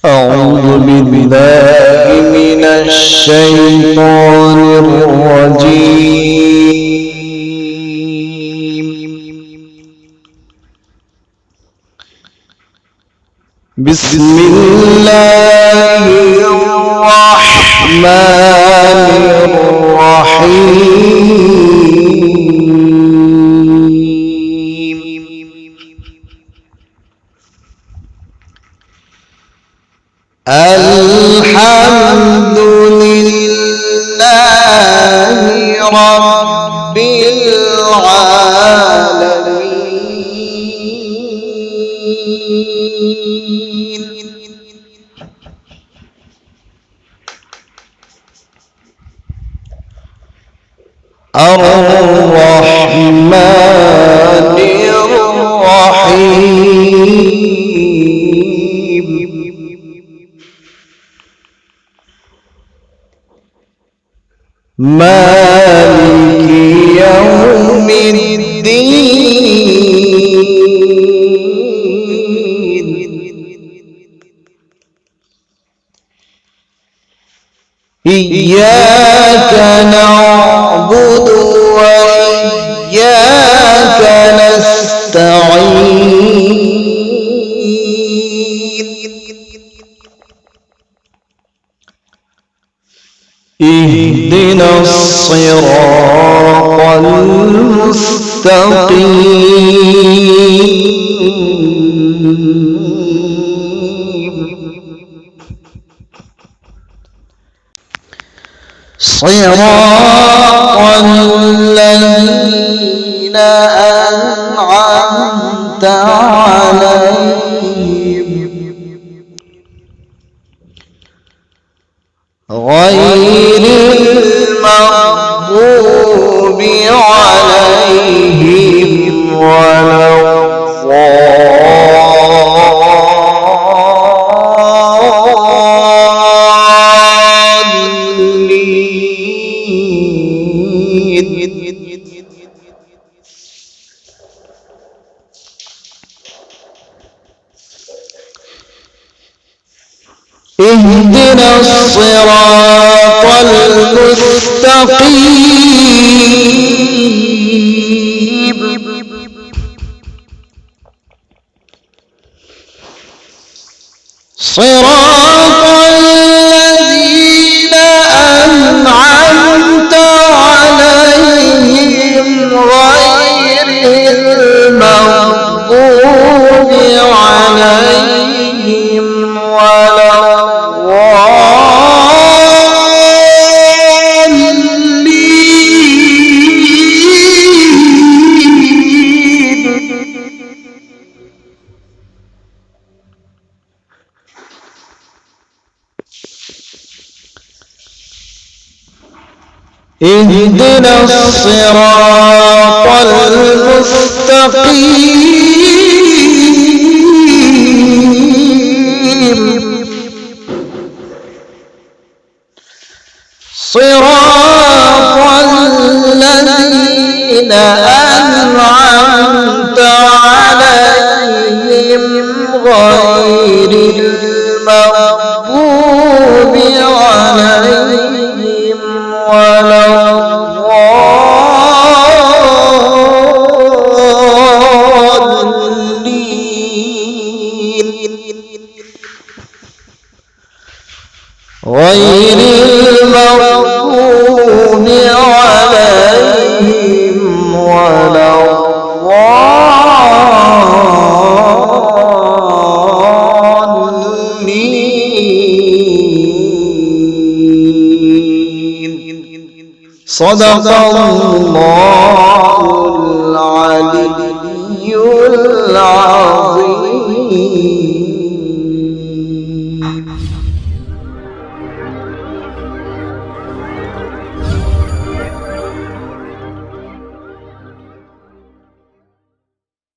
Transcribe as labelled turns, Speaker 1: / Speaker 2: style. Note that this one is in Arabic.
Speaker 1: أعوذ بالله من الشيطان الرجيم. بسم الله الرحمن الرحيم. الحمد لله رب العالمين. الرحمن الرحيم. مالك يوم الدين. إياك نعبد وإياك نستعين. اهدنا الصراط المستقيم. صراط الذين أنعمت عليهم غير المغضوب عليهم ولا اهدنا الصراط المستقيم. صراط الذين أنعمت عليهم غير المغضوب عليهم ولا اهدنا الصراط المستقيم. صراط الذين أنعمت عليهم غير المغضوب عليهم ولا الضالين. غير المغضوب عليهم ولا الضالين. صدق الله العلي العظيم.